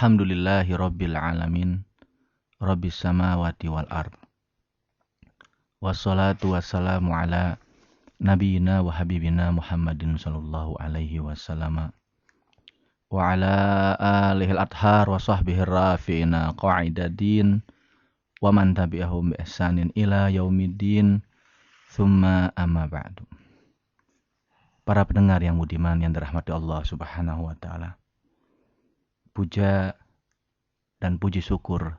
Alhamdulillahi Rabbil Alamin, Rabbis samawati wal ard. Wassalatu wassalamu ala nabiyina wa habibina Muhammadin sallallahu alaihi wasallam wa ala alihi al-athhar wa sahbihi rafi'ina qa'idadin wa man tabi'ahum bi ihsanin ila yaumiddin, thumma amma ba'du. Para pendengar yang budiman yang dirahmati Allah Subhanahu wa taala. Puja dan puji syukur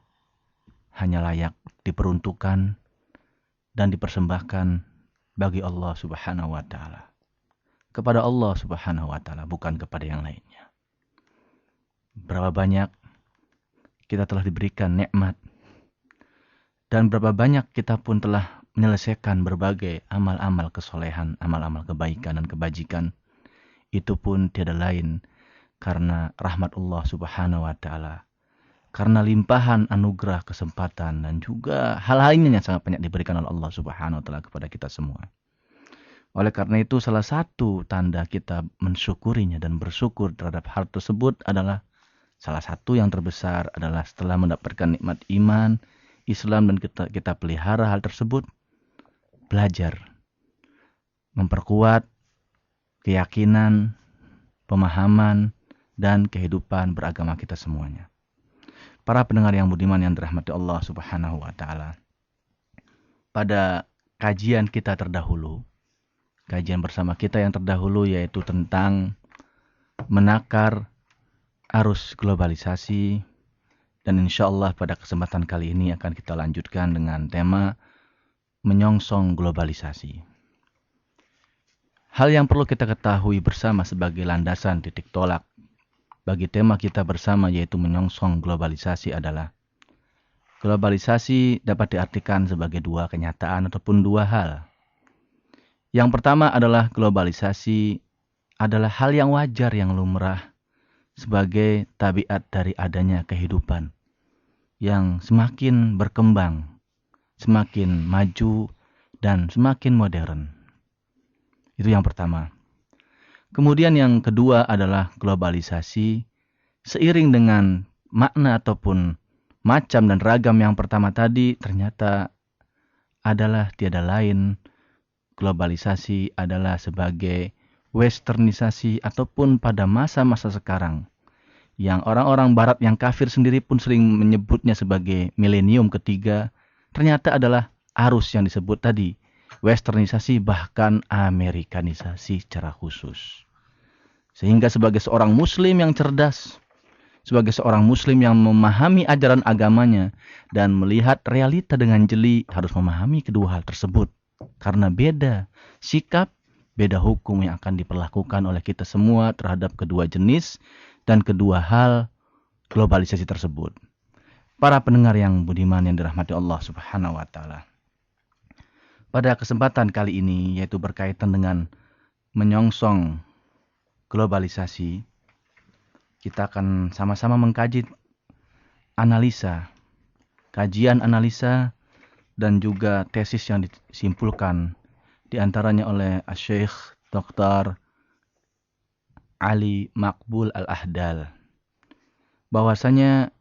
hanya layak diperuntukkan dan dipersembahkan bagi Allah Subhanahu wa taala. Kepada Allah Subhanahu wa taala, bukan kepada yang lainnya. Berapa banyak kita telah diberikan nikmat dan berapa banyak kita pun telah menyelesaikan berbagai amal-amal kesolehan, amal-amal kebaikan dan kebajikan. Itu pun tiada lain karena rahmat Allah Subhanahu wa taala. Karena limpahan anugerah, kesempatan dan juga hal lainnya yang sangat banyak diberikan oleh Allah Subhanahu wa taala kepada kita semua. Oleh karena itu salah satu tanda kita mensyukurinya dan bersyukur terhadap hal tersebut adalah salah satu yang terbesar adalah setelah mendapatkan nikmat iman, Islam dan kita pelihara hal tersebut, belajar, memperkuat keyakinan, pemahaman, dan kehidupan beragama kita semuanya. Para pendengar yang budiman yang dirahmati Allah Subhanahu wa taala. Pada kajian kita terdahulu, kajian bersama kita yang terdahulu yaitu tentang menakar arus globalisasi, dan insyaallah pada kesempatan kali ini akan kita lanjutkan dengan tema menyongsong globalisasi. Hal yang perlu kita ketahui bersama sebagai landasan titik tolak bagi tema kita bersama yaitu menyongsong globalisasi adalah globalisasi dapat diartikan sebagai dua kenyataan ataupun dua hal. Yang pertama adalah globalisasi adalah hal yang wajar yang lumrah sebagai tabiat dari adanya kehidupan yang semakin berkembang, semakin maju dan semakin modern. Itu yang pertama. Kemudian yang kedua adalah globalisasi seiring dengan makna ataupun macam dan ragam yang pertama tadi ternyata adalah tiada lain. Globalisasi adalah sebagai westernisasi ataupun pada masa-masa sekarang yang orang-orang barat yang kafir sendiri pun sering menyebutnya sebagai milenium ketiga, ternyata adalah arus yang disebut tadi, westernisasi bahkan amerikanisasi secara khusus. Sehingga sebagai seorang muslim yang cerdas, sebagai seorang muslim yang memahami ajaran agamanya dan melihat realita dengan jeli, harus memahami kedua hal tersebut. Karena beda sikap, beda hukum yang akan diperlakukan oleh kita semua terhadap kedua jenis dan kedua hal globalisasi tersebut. Para pendengar yang budiman yang dirahmati Allah Subhanahu wa taala. Pada kesempatan kali ini yaitu berkaitan dengan menyongsong globalisasi, kita akan sama-sama mengkaji analisa, kajian analisa dan juga tesis yang disimpulkan di antaranya oleh Syekh Dr. Ali Maqbul Al-Ahdal, bahwasanya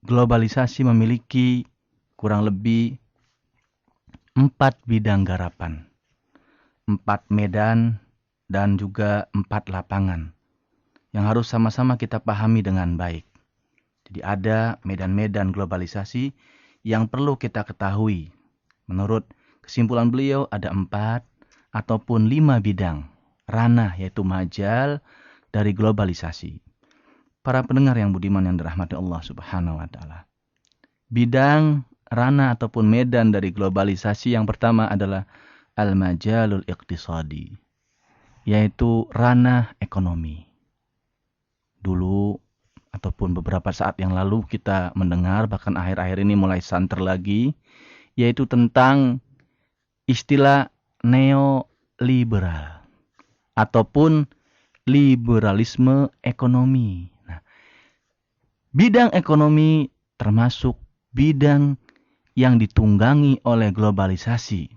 globalisasi memiliki kurang lebih 4 bidang garapan, 4 medan dan juga 4 lapangan yang harus sama-sama kita pahami dengan baik. Jadi ada medan-medan globalisasi yang perlu kita ketahui. Menurut kesimpulan beliau ada 4 ataupun 5 bidang ranah yaitu majal dari globalisasi. Para pendengar yang budiman yang dirahmati Allah Subhanahu wa taala. Bidang, ranah ataupun medan dari globalisasi yang pertama adalah al-majalul iqtisadi, yaitu ranah ekonomi. Dulu ataupun beberapa saat yang lalu kita mendengar, bahkan akhir-akhir ini mulai santer lagi, yaitu tentang istilah neoliberal ataupun liberalisme ekonomi. Nah, bidang ekonomi termasuk bidang yang ditunggangi oleh globalisasi.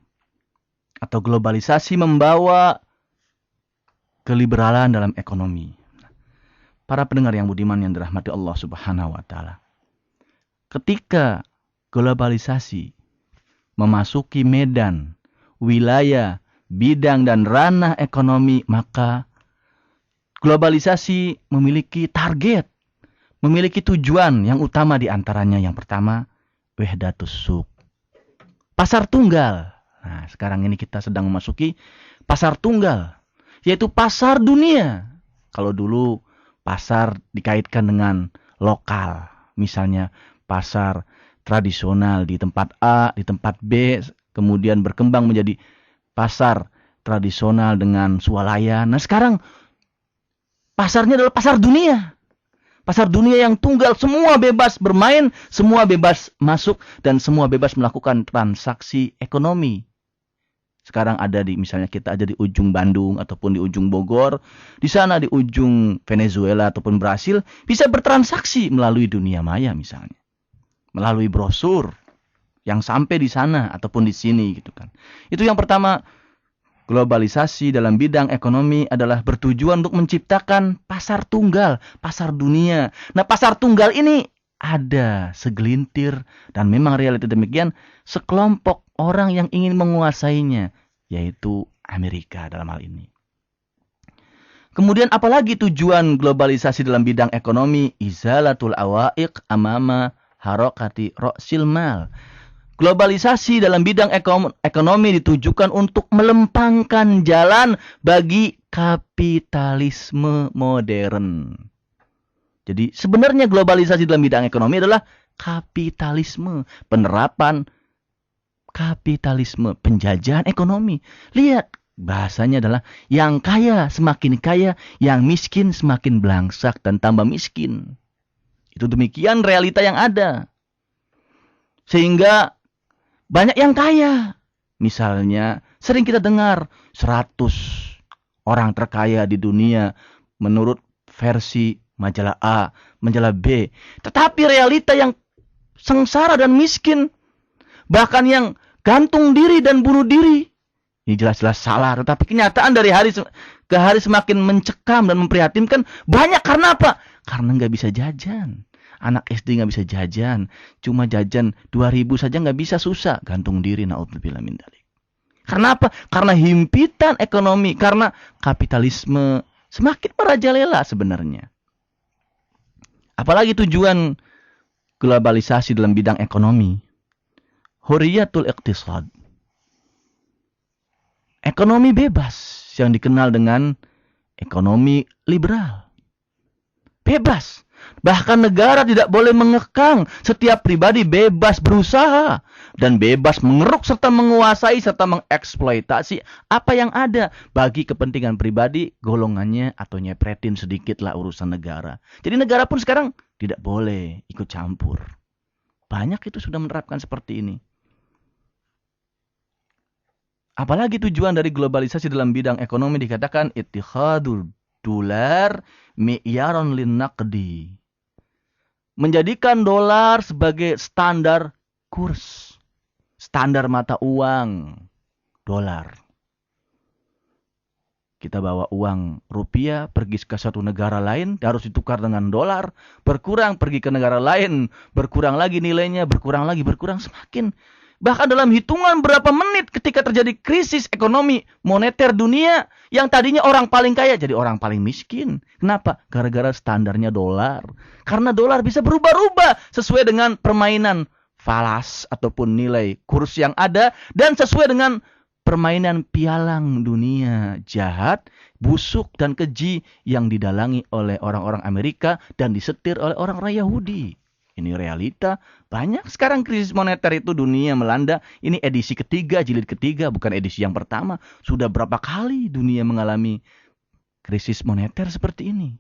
Atau globalisasi membawa keliberalan dalam ekonomi. Para pendengar yang budiman yang dirahmati Allah Subhanahu wa taala. Ketika globalisasi memasuki medan, wilayah, bidang dan ranah ekonomi, maka globalisasi memiliki target, memiliki tujuan yang utama di antaranya. Yang pertama, wahdatus suq. Pasar tunggal. Nah, sekarang ini kita sedang memasuki pasar tunggal, yaitu pasar dunia. Kalau dulu pasar dikaitkan dengan lokal, misalnya pasar tradisional di tempat A, di tempat B, kemudian berkembang menjadi pasar tradisional dengan swalayan. Nah, sekarang pasarnya adalah pasar dunia. Pasar dunia yang tunggal, semua bebas bermain, semua bebas masuk, dan semua bebas melakukan transaksi ekonomi. Sekarang ada misalnya kita ada di ujung Bandung ataupun di ujung Bogor, di sana di ujung Venezuela ataupun Brasil, bisa bertransaksi melalui dunia maya misalnya. Melalui brosur yang sampai di sana ataupun di sini gitu kan. Itu yang pertama, globalisasi dalam bidang ekonomi adalah bertujuan untuk menciptakan pasar tunggal, pasar dunia. Nah, pasar tunggal ini ada segelintir dan memang realita demikian, sekelompok orang yang ingin menguasainya, yaitu Amerika dalam hal ini. Kemudian apalagi tujuan globalisasi dalam bidang ekonomi? Izalatul awaiq amama harokati ra'sil mal. Globalisasi dalam bidang ekonomi ditujukan untuk melempangkan jalan bagi kapitalisme modern. Jadi sebenarnya globalisasi dalam bidang ekonomi adalah kapitalisme, penerapan kapitalisme, penjajahan ekonomi. Lihat, bahasanya adalah yang kaya semakin kaya, yang miskin semakin belangsak dan tambah miskin. Itu demikian realita yang ada. Sehingga banyak yang kaya. Misalnya, sering kita dengar 100 orang terkaya di dunia menurut versi majalah A, majalah B. Tetapi realita yang sengsara dan miskin, bahkan yang gantung diri dan bunuh diri, ini jelas-jelas salah. Tetapi kenyataan dari hari ke hari semakin mencekam dan memprihatinkan. Banyak karena apa? Karena nggak bisa jajan. Anak SD nggak bisa jajan. Cuma jajan 2.000 saja nggak bisa, susah. Gantung diri, na'udzubillah min dzalik. Karena apa? Karena himpitan ekonomi. Karena kapitalisme semakin merajalela sebenarnya. Apalagi tujuan globalisasi dalam bidang ekonomi? Huriyatul iqtisad. Ekonomi bebas yang dikenal dengan ekonomi liberal. Bebas. Bahkan negara tidak boleh mengekang. Setiap pribadi bebas berusaha dan bebas mengeruk serta menguasai serta mengeksploitasi apa yang ada bagi kepentingan pribadi, golongannya, atau nyepretin sedikitlah urusan negara. Jadi negara pun sekarang tidak boleh ikut campur. Banyak itu sudah menerapkan seperti ini. Apalagi tujuan dari globalisasi dalam bidang ekonomi dikatakan ittikhadul dolar mi'yaron linnaqdi. Menjadikan dolar sebagai standar kurs, standar mata uang dolar. Kita bawa uang rupiah pergi ke satu negara lain, harus ditukar dengan dolar, berkurang pergi ke negara lain, berkurang lagi nilainya, berkurang lagi, berkurang semakin. Bahkan dalam hitungan berapa menit ketika terjadi krisis ekonomi moneter dunia, yang tadinya orang paling kaya jadi orang paling miskin. Kenapa? Gara-gara standarnya dolar. Karena dolar bisa berubah-ubah sesuai dengan permainan falas ataupun nilai kurs yang ada, dan sesuai dengan permainan pialang dunia jahat, busuk, dan keji yang didalangi oleh orang-orang Amerika dan disetir oleh orang-orang Yahudi. Ini realita. Banyak sekarang krisis moneter itu dunia melanda. Ini edisi ketiga, jilid ketiga, bukan edisi yang pertama. Sudah berapa kali dunia mengalami krisis moneter seperti ini.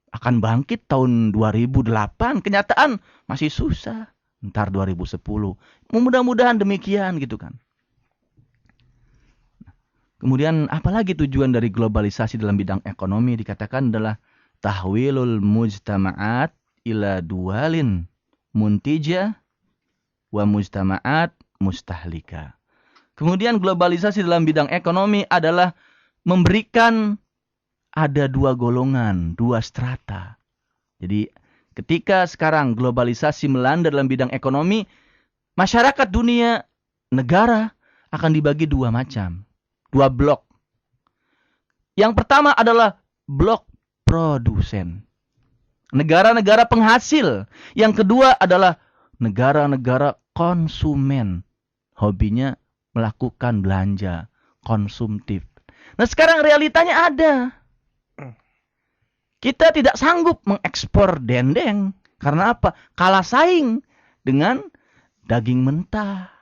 Akan bangkit tahun 2008. Kenyataan masih susah. Ntar 2010. Mudah-mudahan demikian gitu kan. Kemudian apalagi tujuan dari globalisasi dalam bidang ekonomi dikatakan adalah tahwilul mujtama'at ila dualin muntija wa mujtama'at mustahlika. Kemudian globalisasi dalam bidang ekonomi adalah memberikan ada dua golongan, dua strata. Jadi ketika sekarang globalisasi melanda dalam bidang ekonomi, masyarakat dunia, negara akan dibagi dua macam, dua blok. Yang pertama adalah blok produsen, negara-negara penghasil. Yang kedua adalah negara-negara konsumen, hobinya melakukan belanja konsumtif. Nah sekarang realitanya ada. Kita tidak sanggup mengekspor dendeng. Karena apa? Kalah saing dengan daging mentah.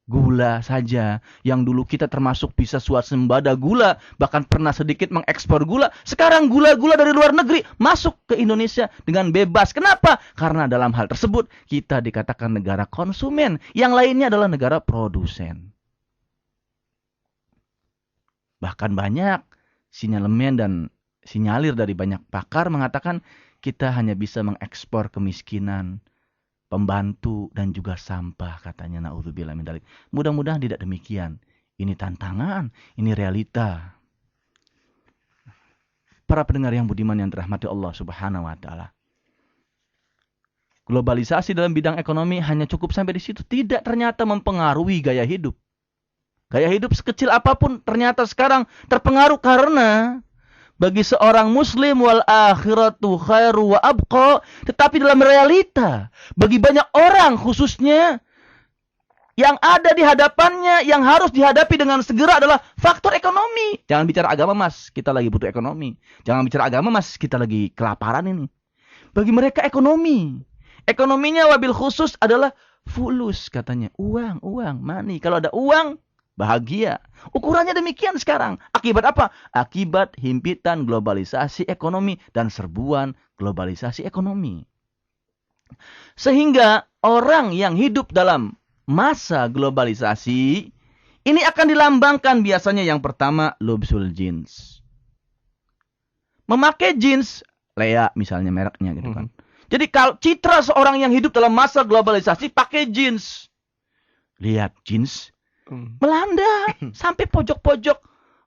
Gula saja, yang dulu kita termasuk bisa swasembada gula, bahkan pernah sedikit mengekspor gula. Sekarang gula-gula dari luar negeri masuk ke Indonesia dengan bebas. Kenapa? Karena dalam hal tersebut kita dikatakan negara konsumen, yang lainnya adalah negara produsen. Bahkan banyak sinyalemen dan sinyalir dari banyak pakar mengatakan kita hanya bisa mengekspor kemiskinan, pembantu, dan juga sampah, katanya. Na'udzubillah min dzalik. Mudah-mudahan tidak demikian. Ini tantangan, ini realita. Para pendengar yang budiman yang dirahmati Allah Subhanahu wa taala. Globalisasi dalam bidang ekonomi hanya cukup sampai di situ, tidak ternyata mempengaruhi gaya hidup. Gaya hidup sekecil apapun ternyata sekarang terpengaruh, karena bagi seorang muslim wal akhiratu khairu wa abqa, tetapi dalam realita bagi banyak orang khususnya yang ada di hadapannya yang harus dihadapi dengan segera adalah faktor ekonomi. Jangan bicara agama mas, kita lagi butuh ekonomi. Jangan bicara agama mas, kita lagi kelaparan ini. Bagi mereka ekonominya wabil khusus adalah fulus, katanya. Uang, money. Kalau ada uang, bahagia. Ukurannya demikian sekarang. Akibat apa? Akibat himpitan globalisasi ekonomi dan serbuan globalisasi ekonomi. Sehingga orang yang hidup dalam masa globalisasi ini akan dilambangkan biasanya yang pertama lubsul jeans. Memakai jeans, Lea misalnya mereknya gitu kan. Jadi kalau citra seorang yang hidup dalam masa globalisasi pakai jeans. Lihat jeans melanda sampai pojok-pojok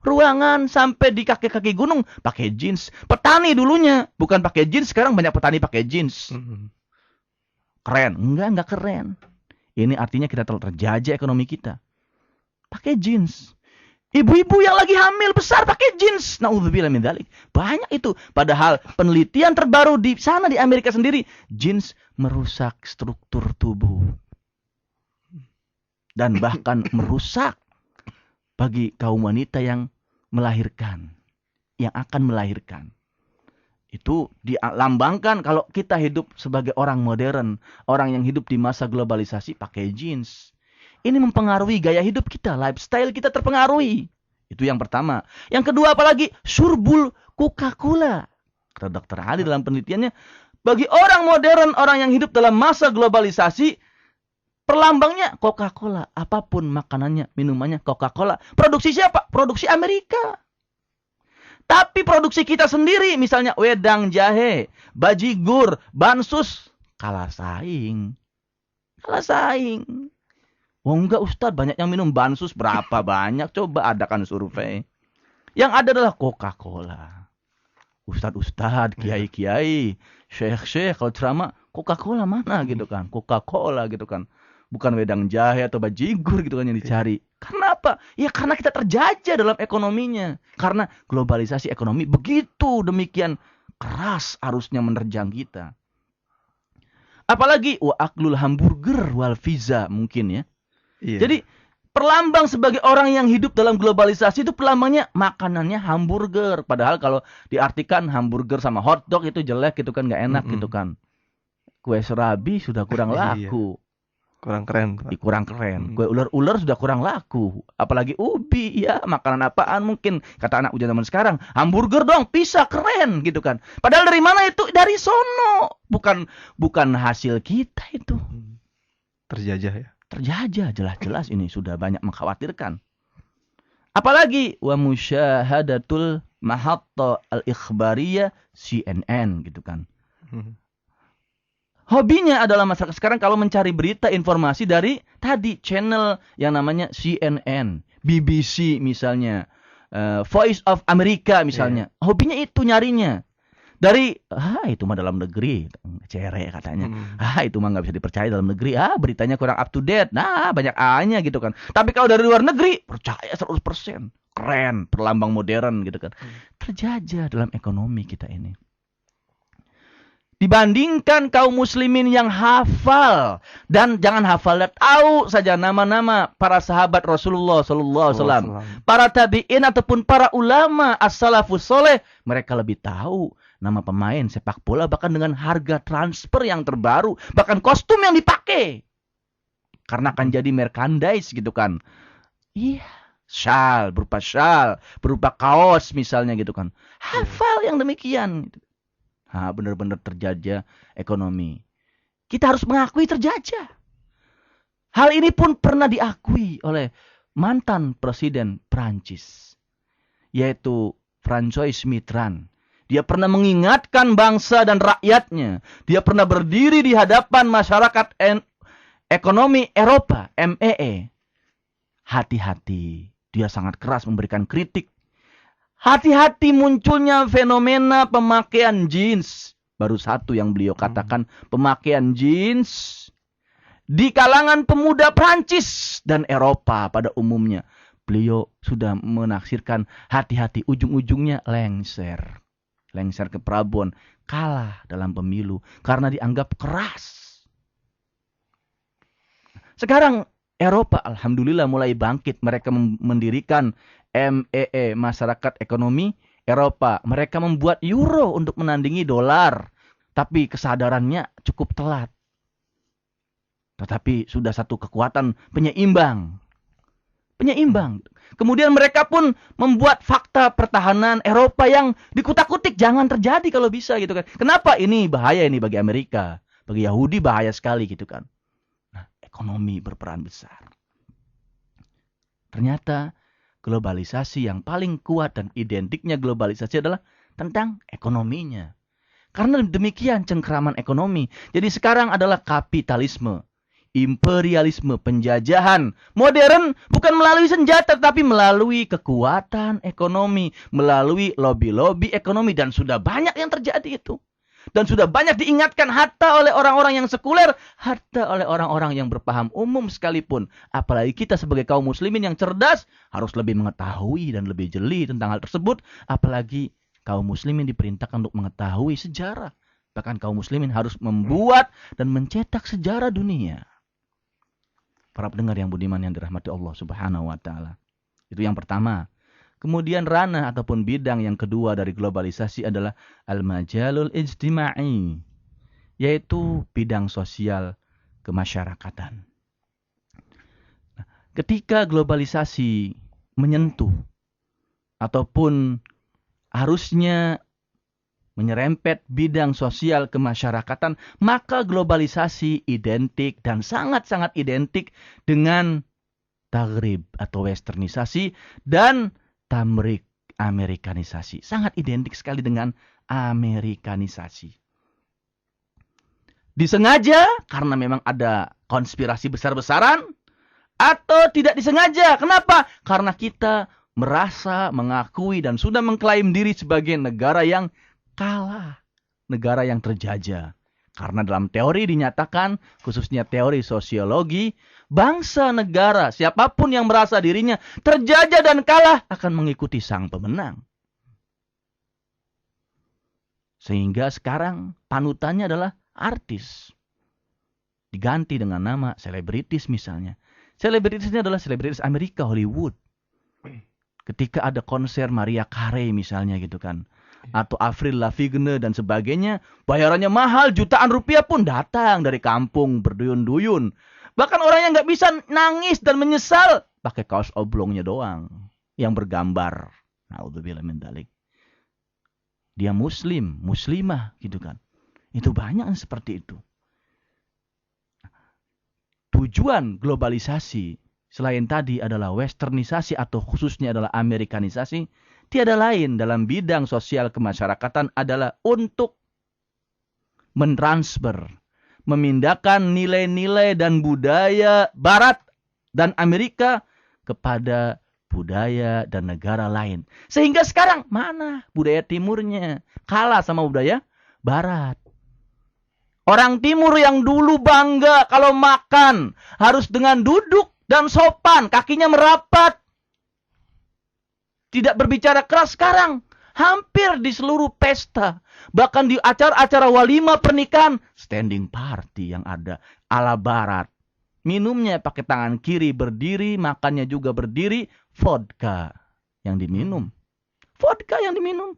ruangan, sampai di kaki-kaki gunung pakai jeans. Petani dulunya bukan pakai jeans, sekarang banyak petani pakai jeans. Keren? Enggak keren. Ini artinya kita telah terjajah ekonomi kita. Pakai jeans. Ibu-ibu yang lagi hamil besar pakai jeans. Na'udzubillah min dzalik. Banyak itu. Padahal penelitian terbaru di sana di Amerika sendiri, jeans merusak struktur tubuh. Dan bahkan merusak bagi kaum wanita yang melahirkan, yang akan melahirkan. Itu dilambangkan kalau kita hidup sebagai orang modern, orang yang hidup di masa globalisasi pakai jeans. Ini mempengaruhi gaya hidup kita, lifestyle kita terpengaruhi. Itu yang pertama. Yang kedua apalagi? Surbul Coca-Cola. Kata Dr. Ali dalam penelitiannya, bagi orang modern, orang yang hidup dalam masa globalisasi, perlambangnya Coca-Cola. Apapun makanannya, minumannya Coca-Cola. Produksi siapa? Produksi Amerika. Tapi produksi kita sendiri, misalnya wedang jahe, bajigur, bansus, kalah saing. Oh enggak Ustadz, banyak yang minum bansus. Berapa banyak? Coba adakan survei. Yang ada adalah Coca-Cola. Ustadz, kiai-kiai, syekh-syekh, kalau ceramah, Coca-Cola mana gitu kan? Coca-Cola gitu kan. Bukan wedang jahe atau bajigur gitu kan yang dicari. Karena apa? Ya karena kita terjajah dalam ekonominya. Karena globalisasi ekonomi begitu demikian keras arusnya menerjang kita. Apalagi wa aklul hamburger wal pizza mungkin ya. Iya. Jadi perlambang sebagai orang yang hidup dalam globalisasi itu pelambangnya makanannya hamburger. Padahal kalau diartikan hamburger sama hotdog itu jelek gitu kan, nggak enak gitu kan. Kue serabi sudah kurang laku. Kurang keren. Kurang keren. Kue ular-ular sudah kurang laku. Apalagi ubi ya, makanan apaan mungkin kata anak ujian zaman sekarang. Hamburger dong, pizza keren gitu kan. Padahal dari mana itu? Dari sono. Bukan hasil kita itu. Terjajah ya. Terjajah, jelas-jelas ini sudah banyak mengkhawatirkan. Apalagi wa musyahadatul mahatta al-ikhbariyah CNN gitu kan. Hobinya adalah masyarakat sekarang kalau mencari berita informasi dari tadi channel yang namanya CNN, BBC misalnya, Voice of America misalnya. Hobinya itu nyarinya. Dari, itu mah dalam negeri. Cere katanya. Itu mah nggak bisa dipercaya dalam negeri. Beritanya kurang up to date. Nah, banyak A-nya gitu kan. Tapi kalau dari luar negeri, percaya 100%. Keren, perlambang modern gitu kan. Terjajah dalam ekonomi kita ini. Dibandingkan kaum muslimin yang hafal, dan jangan hafal, tahu saja nama-nama para sahabat Rasulullah SAW, para tabi'in ataupun para ulama as-salafus soleh, mereka lebih tahu nama pemain sepak bola bahkan dengan harga transfer yang terbaru, bahkan kostum yang dipakai, karena akan jadi merchandise gitu kan. Iya, shawl, berupa kaos misalnya gitu kan. Hafal yang demikian. Benar-benar terjajah ekonomi. Kita harus mengakui terjajah. Hal ini pun pernah diakui oleh mantan presiden Prancis, yaitu François Mitterrand. Dia pernah mengingatkan bangsa dan rakyatnya. Dia pernah berdiri di hadapan masyarakat ekonomi Eropa, MEE. Hati-hati. Dia sangat keras memberikan kritik. Hati-hati munculnya fenomena pemakaian jeans. Baru satu yang beliau katakan, pemakaian jeans di kalangan pemuda Prancis dan Eropa pada umumnya. Beliau sudah menaksirkan hati-hati, ujung-ujungnya lengser. Lengser ke Prabon, kalah dalam pemilu karena dianggap keras. Sekarang Eropa alhamdulillah mulai bangkit. Mereka mendirikan MEE, Masyarakat Ekonomi Eropa. Mereka membuat euro untuk menandingi dolar. Tapi kesadarannya cukup telat. Tetapi sudah satu kekuatan penyeimbang. Kemudian mereka pun membuat fakta pertahanan Eropa yang dikutak-kutik. Jangan terjadi kalau bisa gitu kan. Kenapa? Ini bahaya ini bagi Amerika. Bagi Yahudi bahaya sekali gitu kan. Nah, ekonomi berperan besar. Ternyata globalisasi yang paling kuat dan identiknya globalisasi adalah tentang ekonominya. Karena demikian cengkraman ekonomi. Jadi sekarang adalah kapitalisme, imperialisme, penjajahan. Modern bukan melalui senjata, tapi melalui kekuatan ekonomi, melalui lobby-lobby ekonomi. Dan sudah banyak yang terjadi itu. Dan sudah banyak diingatkan hatta oleh orang-orang yang sekuler, hatta oleh orang-orang yang berpaham umum sekalipun. Apalagi kita sebagai kaum muslimin yang cerdas, harus lebih mengetahui dan lebih jeli tentang hal tersebut. Apalagi kaum muslimin diperintahkan untuk mengetahui sejarah. Bahkan kaum muslimin harus membuat dan mencetak sejarah dunia. Para pendengar yang budiman yang dirahmati Allah Subhanahu wa Ta'ala. Itu yang pertama. Kemudian ranah ataupun bidang yang kedua dari globalisasi adalah al-majalul ijtima'i, yaitu bidang sosial kemasyarakatan. Nah, ketika globalisasi menyentuh ataupun harusnya menyerempet bidang sosial kemasyarakatan, maka globalisasi identik dan sangat-sangat identik dengan taghrib atau westernisasi dan tamrik, Amerikanisasi. Sangat identik sekali dengan Amerikanisasi. Disengaja karena memang ada konspirasi besar-besaran, atau tidak disengaja. Kenapa? Karena kita merasa, mengakui dan sudah mengklaim diri sebagai negara yang kalah, negara yang terjajah. Karena dalam teori dinyatakan, khususnya teori sosiologi, bangsa negara, siapapun yang merasa dirinya terjajah dan kalah akan mengikuti sang pemenang. Sehingga sekarang panutannya adalah artis. Diganti dengan nama selebritis misalnya. Selebritisnya adalah selebritis Amerika, Hollywood. Ketika ada konser Mariah Carey misalnya gitu kan. Atau Avril Lavigne dan sebagainya, bayarannya mahal, jutaan rupiah pun datang dari kampung berduyun-duyun. Bahkan orang yang nggak bisa nangis dan menyesal pakai kaos oblongnya doang yang bergambar. Naudzubillah min dzalik. Dia muslim, muslimah gitu kan. Itu banyak yang seperti itu. Tujuan globalisasi selain tadi adalah westernisasi atau khususnya adalah Amerikanisasi, tiada lain dalam bidang sosial kemasyarakatan adalah untuk mentransfer, memindahkan nilai-nilai dan budaya Barat dan Amerika kepada budaya dan negara lain. Sehingga sekarang mana budaya timurnya? Kalah sama budaya barat. Orang timur yang dulu bangga kalau makan harus dengan duduk dan sopan, kakinya merapat. Tidak berbicara keras sekarang. Hampir di seluruh pesta. Bahkan di acara-acara walimah pernikahan. Standing party yang ada ala barat. Minumnya pakai tangan kiri berdiri, makannya juga berdiri. Vodka yang diminum. Vodka yang diminum.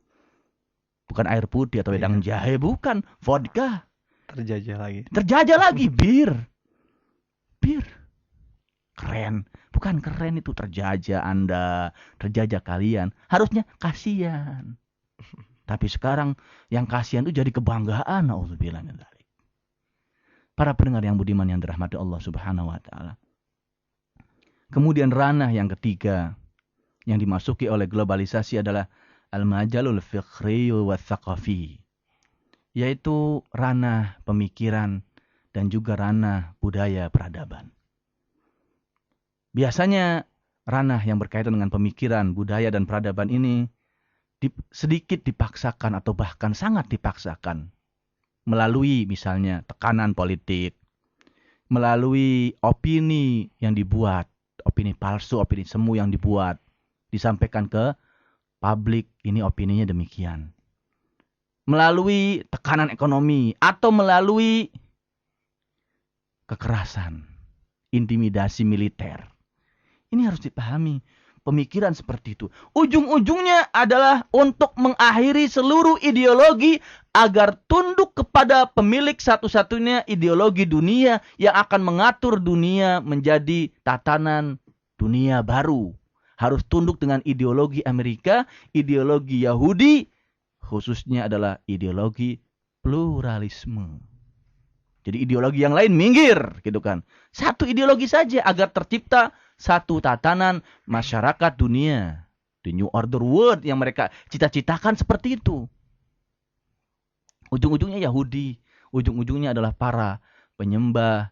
Bukan air putih atau wedang jahe, bukan. Vodka. Terjajah lagi. Bir. Keren. Bukan keren itu, terjajah Anda. Terjajah kalian. Harusnya kasihan. Tapi sekarang yang kasihan itu jadi kebanggaan. Na'udzubillah min dzalik. Para pendengar yang budiman yang dirahmati Allah Subhanahu wa taala. Kemudian ranah yang ketiga yang dimasuki oleh globalisasi adalah al-majalul fikri wa tsaqafi, yaitu ranah pemikiran dan juga ranah budaya peradaban. Biasanya ranah yang berkaitan dengan pemikiran, budaya dan peradaban ini sedikit dipaksakan atau bahkan sangat dipaksakan melalui misalnya tekanan politik, melalui opini yang dibuat, opini palsu, opini semu yang dibuat, disampaikan ke publik, ini opininya demikian. Melalui tekanan ekonomi atau melalui kekerasan, intimidasi militer. Ini harus dipahami. Pemikiran seperti itu. Ujung-ujungnya adalah untuk mengakhiri seluruh ideologi agar tunduk kepada pemilik satu-satunya ideologi dunia yang akan mengatur dunia menjadi tatanan dunia baru. Harus tunduk dengan ideologi Amerika, ideologi Yahudi, khususnya adalah ideologi pluralisme. Jadi ideologi yang lain minggir, gitu kan. Satu ideologi saja agar tercipta satu tatanan masyarakat dunia. The New Order World yang mereka cita-citakan seperti itu. Ujung-ujungnya Yahudi. Ujung-ujungnya adalah para penyembah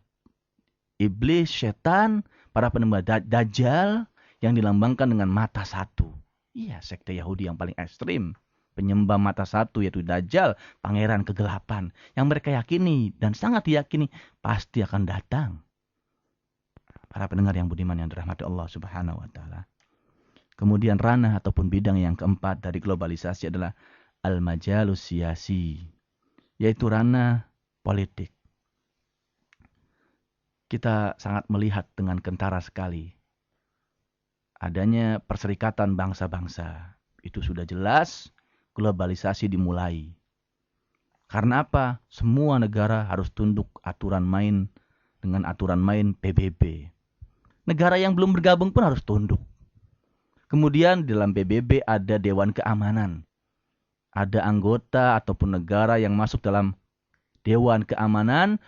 iblis, setan, para penyembah Dajjal yang dilambangkan dengan mata satu. Iya, sekte Yahudi yang paling ekstrim. Penyembah mata satu yaitu Dajjal, pangeran kegelapan. Yang mereka yakini dan sangat diyakini pasti akan datang. Para pendengar yang budiman yang dirahmati Allah Subhanahu wa taala. Kemudian ranah ataupun bidang yang keempat dari globalisasi adalah al-majalus siyasi, yaitu ranah politik. Kita sangat melihat dengan kentara sekali adanya perserikatan bangsa-bangsa. Itu sudah jelas globalisasi dimulai. Karena apa? Semua negara harus tunduk aturan main dengan aturan main PBB. Negara yang belum bergabung pun harus tunduk. Kemudian di dalam PBB ada Dewan Keamanan. Ada anggota ataupun negara yang masuk dalam Dewan Keamanan,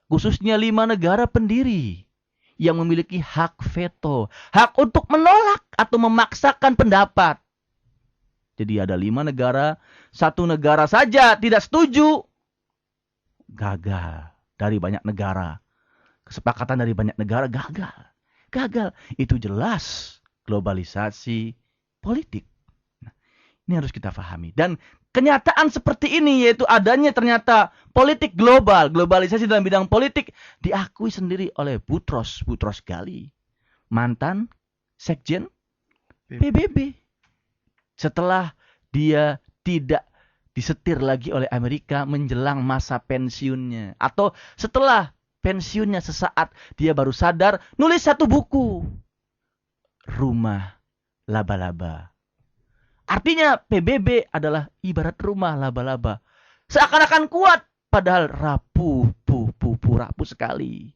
khususnya 5 negara pendiri yang memiliki hak veto, hak untuk menolak atau memaksakan pendapat. Jadi ada 5 negara, 1 negara saja tidak setuju, gagal dari banyak negara. Kesepakatan dari banyak negara gagal. Itu jelas globalisasi politik. Nah, ini harus kita pahami. Dan kenyataan seperti ini, yaitu adanya ternyata politik global, globalisasi dalam bidang politik, diakui sendiri oleh Boutros Ghali, mantan sekjen PBB. Setelah dia tidak disetir lagi oleh Amerika menjelang masa pensiunnya. Atau setelah pensiunnya sesaat, dia baru sadar, nulis 1 buku. Rumah Laba-Laba. Artinya PBB adalah ibarat rumah laba-laba. Seakan-akan kuat, padahal rapuh sekali.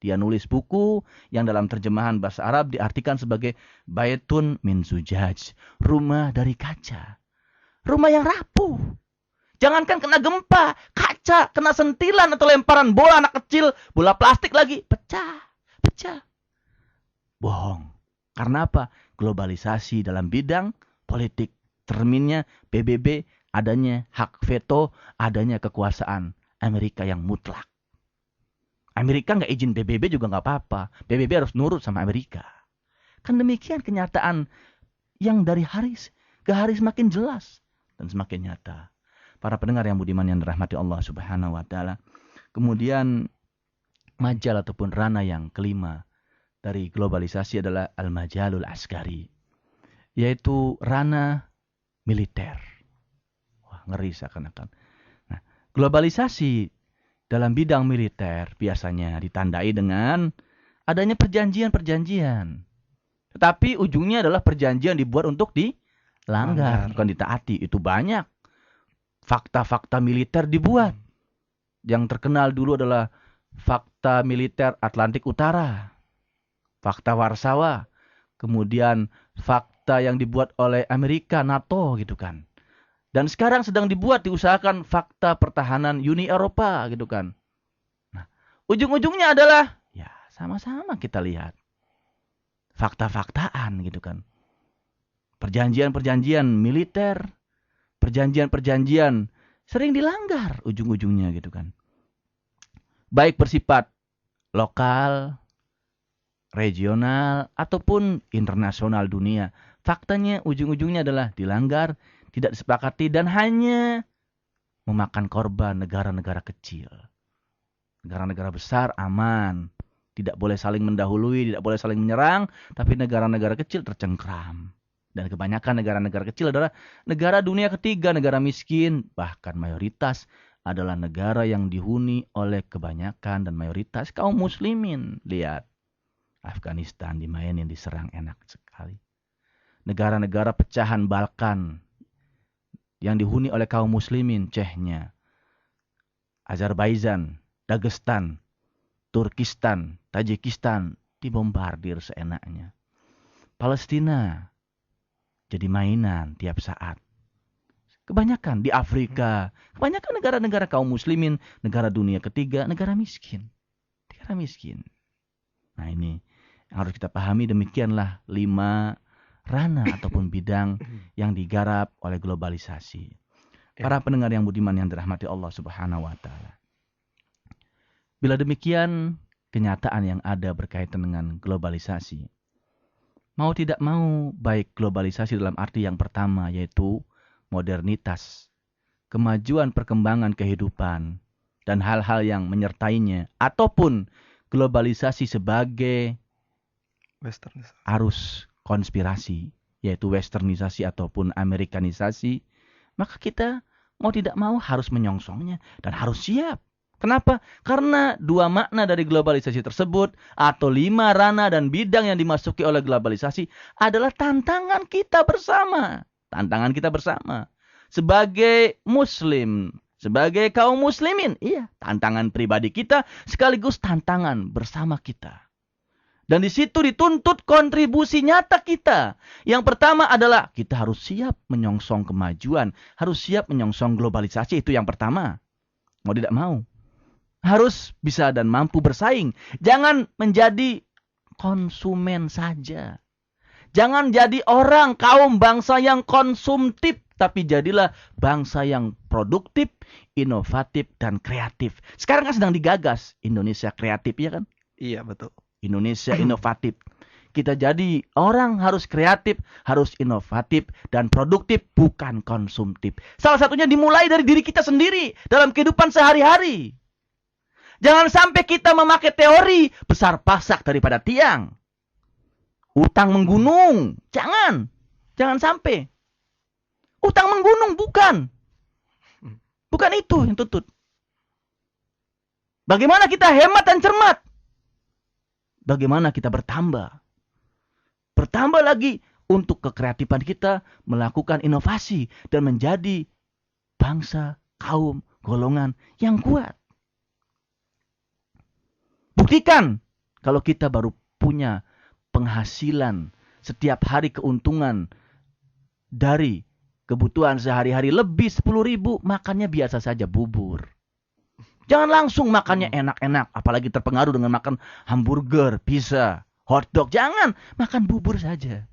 Dia nulis buku yang dalam terjemahan bahasa Arab diartikan sebagai Baitun min Zujaj, rumah dari kaca. Rumah yang rapuh. Jangankan kena gempa, kaca, kena sentilan atau lemparan bola anak kecil, bola plastik lagi, pecah. Bohong. Karena apa? Globalisasi dalam bidang politik. Terminnya PBB, adanya hak veto, adanya kekuasaan Amerika yang mutlak. Amerika nggak izin PBB juga nggak apa-apa. PBB harus nurut sama Amerika. Kan demikian kenyataan yang dari hari ke hari semakin jelas dan semakin nyata. Para pendengar yang budiman yang dirahmati Allah Subhanahu wa taala. Kemudian majal ataupun ranah yang kelima dari globalisasi adalah al-majalul askari, yaitu ranah militer. Wah, ngeri seakan-akan. Nah, globalisasi dalam bidang militer biasanya ditandai dengan adanya perjanjian-perjanjian. Tetapi ujungnya adalah perjanjian dibuat untuk dilanggar, bukan ditaati. Itu banyak. Fakta-fakta militer dibuat. Yang terkenal dulu adalah fakta militer Atlantik Utara, fakta Warsawa, kemudian fakta yang dibuat oleh Amerika, NATO gitu kan. Dan sekarang sedang diusahakan fakta pertahanan Uni Eropa gitu kan. Nah, ujung-ujungnya adalah ya sama-sama kita lihat fakta-faktaan gitu kan. Perjanjian-perjanjian militer, perjanjian-perjanjian sering dilanggar ujung-ujungnya gitu kan. Baik bersifat lokal, regional, ataupun internasional dunia. Faktanya ujung-ujungnya adalah dilanggar, tidak disepakati, dan hanya memakan korban negara-negara kecil. Negara-negara besar aman. Tidak boleh saling mendahului, tidak boleh saling menyerang, tapi negara-negara kecil tercengkram. Dan kebanyakan negara-negara kecil adalah negara dunia ketiga, negara miskin, bahkan mayoritas adalah negara yang dihuni oleh kebanyakan dan mayoritas kaum muslimin. Lihat, Afghanistan dimainin, diserang enak sekali. Negara-negara pecahan Balkan yang dihuni oleh kaum muslimin, Chechnya, Azerbaijan, Dagestan, Turkistan, Tajikistan dibombardir seenaknya. Palestina jadi mainan tiap saat. Kebanyakan di Afrika, kebanyakan negara-negara kaum muslimin, negara dunia ketiga, negara miskin. Negara miskin. Nah ini yang harus kita pahami, demikianlah 5 ranah ataupun bidang yang digarap oleh globalisasi. Para pendengar yang budiman yang dirahmati Allah Subhanahu wa taala. Bila demikian kenyataan yang ada berkaitan dengan globalisasi, mau tidak mau, baik globalisasi dalam arti yang pertama yaitu modernitas, kemajuan perkembangan kehidupan, dan hal-hal yang menyertainya, ataupun globalisasi sebagai arus konspirasi, yaitu westernisasi ataupun amerikanisasi, maka kita mau tidak mau harus menyongsongnya dan harus siap. Kenapa? Karena 2 makna dari globalisasi tersebut atau 5 ranah dan bidang yang dimasuki oleh globalisasi adalah tantangan kita bersama. Tantangan kita bersama. Sebagai muslim, sebagai kaum muslimin, iya, tantangan pribadi kita sekaligus tantangan bersama kita. Dan di situ dituntut kontribusi nyata kita. Yang pertama adalah kita harus siap menyongsong kemajuan, harus siap menyongsong globalisasi, itu yang pertama. Mau tidak mau. Harus bisa dan mampu bersaing. Jangan menjadi konsumen saja. Jangan jadi orang, kaum bangsa yang konsumtif. Tapi jadilah bangsa yang produktif, inovatif, dan kreatif. Sekarang kan sedang digagas Indonesia kreatif, ya kan? Iya, betul. Indonesia inovatif. Kita jadi orang harus kreatif, harus inovatif, dan produktif, bukan konsumtif. Salah satunya dimulai dari diri kita sendiri dalam kehidupan sehari-hari. Jangan sampai kita memakai teori besar pasak daripada tiang. Utang menggunung. Jangan. Jangan sampai. Utang menggunung bukan. Bukan itu yang tuntut. Bagaimana kita hemat dan cermat? Bagaimana kita bertambah? Bertambah lagi untuk kekreatifan kita melakukan inovasi dan menjadi bangsa, kaum, golongan yang kuat. Buktikan kalau kita baru punya penghasilan setiap hari, keuntungan dari kebutuhan sehari-hari lebih 10.000, makannya biasa saja, bubur. Jangan langsung makannya enak-enak, apalagi terpengaruh dengan makan hamburger, pizza, hotdog. Jangan, makan bubur saja.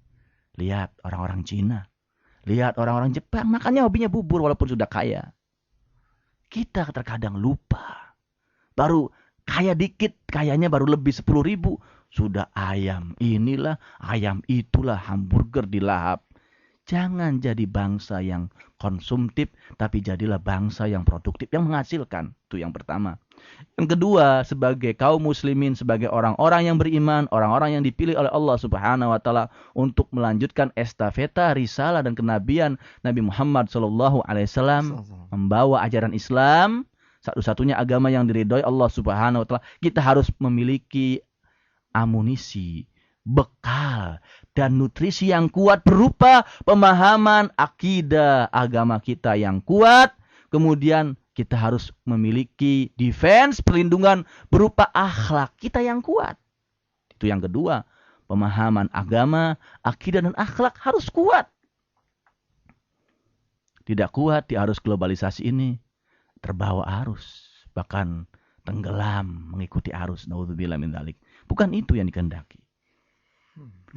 Lihat orang-orang Cina, lihat orang-orang Jepang, makannya hobinya bubur walaupun sudah kaya. Kita terkadang lupa. Baru kaya dikit, kayanya baru lebih 10.000, sudah ayam inilah, ayam itulah, hamburger dilahap. Jangan jadi bangsa yang konsumtif, tapi jadilah bangsa yang produktif, yang menghasilkan. Itu yang pertama. Yang kedua, sebagai kaum muslimin, sebagai orang-orang yang beriman, orang-orang yang dipilih oleh Allah Subhanahu wa taala untuk melanjutkan estafeta risalah dan kenabian Nabi Muhammad SAW, membawa ajaran Islam, satu-satunya agama yang diridhoi Allah Subhanahu wa taala. Kita harus memiliki amunisi, bekal, dan nutrisi yang kuat berupa pemahaman akidah agama kita yang kuat. Kemudian kita harus memiliki defense, perlindungan berupa akhlak kita yang kuat. Itu yang kedua. Pemahaman agama, akidah, dan akhlak harus kuat. Tidak kuat di arus globalisasi ini, terbawa arus. Bahkan tenggelam mengikuti arus. Naudzubillah min dzalik. Bukan itu yang dikehendaki.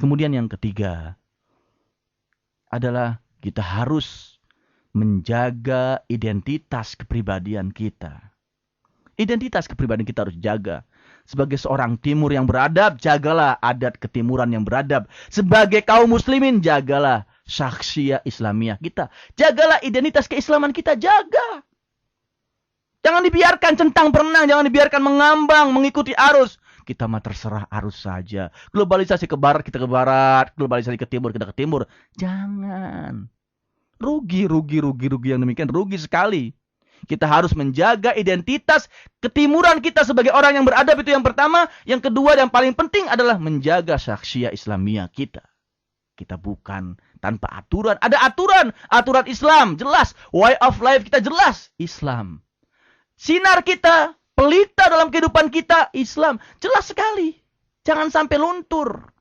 Kemudian yang ketiga adalah kita harus menjaga identitas kepribadian kita. Identitas kepribadian kita harus jaga. Sebagai seorang timur yang beradab, jagalah adat ketimuran yang beradab. Sebagai kaum muslimin, jagalah syakhsiyah Islamiyah kita. Jagalah identitas keislaman kita, jaga. Jangan dibiarkan centang berenang, jangan dibiarkan mengambang, mengikuti arus. Kita mah terserah arus saja. Globalisasi ke barat, kita ke barat. Globalisasi ke timur, kita ke timur. Jangan. Rugi yang demikian. Rugi sekali. Kita harus menjaga identitas ketimuran kita sebagai orang yang beradab. Itu yang pertama. Yang kedua, yang paling penting adalah menjaga syakhsiyah Islamiyah kita. Kita bukan tanpa aturan. Ada aturan. Aturan Islam. Jelas. Way of life kita jelas. Islam. Sinar kita, pelita dalam kehidupan kita, Islam. Jelas sekali. Jangan sampai luntur.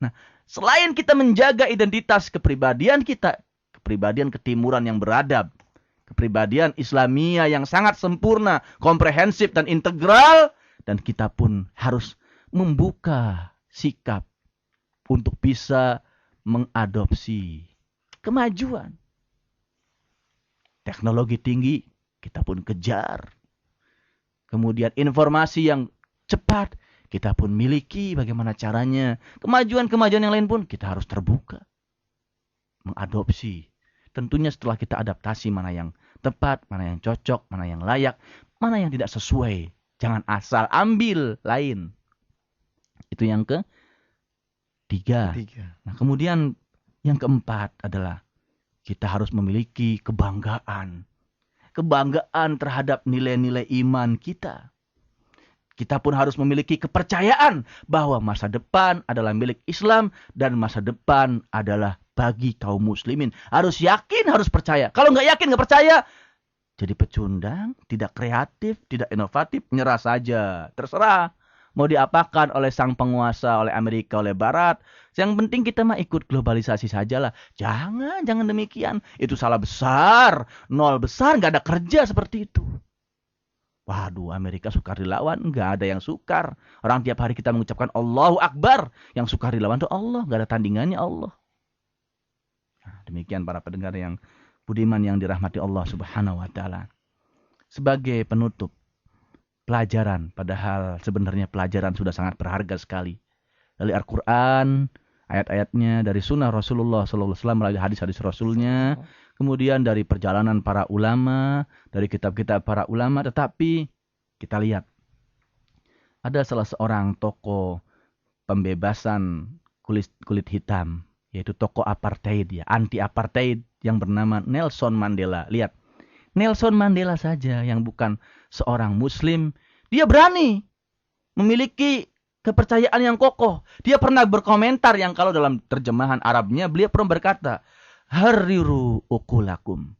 Nah, selain kita menjaga identitas kepribadian kita, kepribadian ketimuran yang beradab, kepribadian Islamiyah yang sangat sempurna, komprehensif dan integral, dan kita pun harus membuka sikap untuk bisa mengadopsi kemajuan. Teknologi tinggi, kita pun kejar. Kemudian informasi yang cepat, kita pun miliki bagaimana caranya. Kemajuan-kemajuan yang lain pun kita harus terbuka. Mengadopsi. Tentunya setelah kita adaptasi mana yang tepat, mana yang cocok, mana yang layak, mana yang tidak sesuai. Jangan asal ambil lain. Itu yang ketiga. Nah, kemudian yang keempat adalah kita harus memiliki kebanggaan. Kebanggaan terhadap nilai-nilai iman kita. Kita pun harus memiliki kepercayaan bahwa masa depan adalah milik Islam dan masa depan adalah bagi kaum muslimin. Harus yakin, harus percaya. Kalau nggak yakin, nggak percaya, jadi pecundang, tidak kreatif, tidak inovatif, nyerah saja. Terserah. Mau diapakan oleh sang penguasa, oleh Amerika, oleh Barat. Yang penting kita mah ikut globalisasi sajalah. Jangan demikian. Itu salah besar. Nol besar, nggak ada kerja seperti itu. Waduh, Amerika sukar dilawan. Nggak ada yang sukar. Orang tiap hari kita mengucapkan Allahu Akbar. Yang sukar dilawan itu Allah. Nggak ada tandingannya Allah. Nah, demikian para pendengar yang budiman yang dirahmati Allah Subhanahu wa taala. Sebagai penutup, pelajaran, padahal sebenarnya pelajaran sudah sangat berharga sekali. Dari Al-Quran, ayat-ayatnya, dari sunnah Rasulullah SAW, melalui hadis-hadis Rasulnya, kemudian dari perjalanan para ulama, dari kitab-kitab para ulama. Tetapi kita lihat, ada salah seorang tokoh pembebasan kulit hitam, yaitu tokoh apartheid, ya, anti-apartheid, yang bernama Nelson Mandela. Lihat, Nelson Mandela saja yang bukan seorang muslim, dia berani memiliki kepercayaan yang kokoh. Dia pernah berkomentar yang kalau dalam terjemahan Arabnya, beliau pernah berkata, Hariru ukulakum.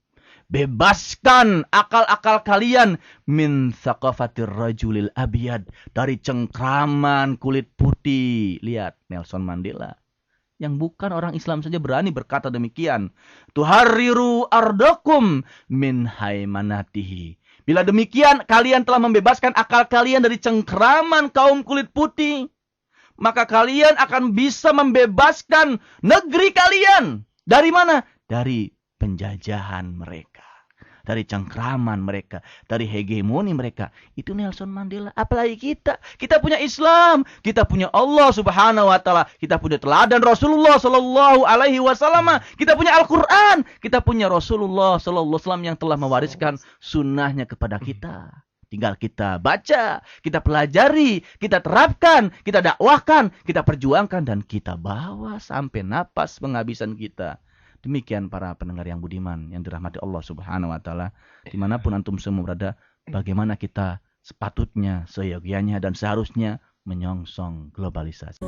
Bebaskan akal-akal kalian min thaqafatir rajulil abiyad. Dari cengkraman kulit putih. Lihat, Nelson Mandela yang bukan orang Islam saja berani berkata demikian. Tuhariru ardakum min haimanatihi. Bila demikian, kalian telah membebaskan akal kalian dari cengkraman kaum kulit putih, maka kalian akan bisa membebaskan negeri kalian. Dari mana? Dari penjajahan mereka. dari cengkraman mereka, dari hegemoni mereka. Itu Nelson Mandela. Apalagi kita. Kita punya Islam, kita punya Allah Subhanahu wa taala, kita punya teladan Rasulullah sallallahu alaihi wasallam, kita punya Al-Qur'an, kita punya Rasulullah sallallahu alaihi wasallam yang telah mewariskan sunnahnya kepada kita. Tinggal kita baca, kita pelajari, kita terapkan, kita dakwahkan, kita perjuangkan, dan kita bawa sampai napas penghabisan kita. Demikian para pendengar yang budiman, yang dirahmati Allah Subhanahu wa taala, dimanapun antum semua berada, bagaimana kita sepatutnya, seyogianya dan seharusnya menyongsong globalisasi.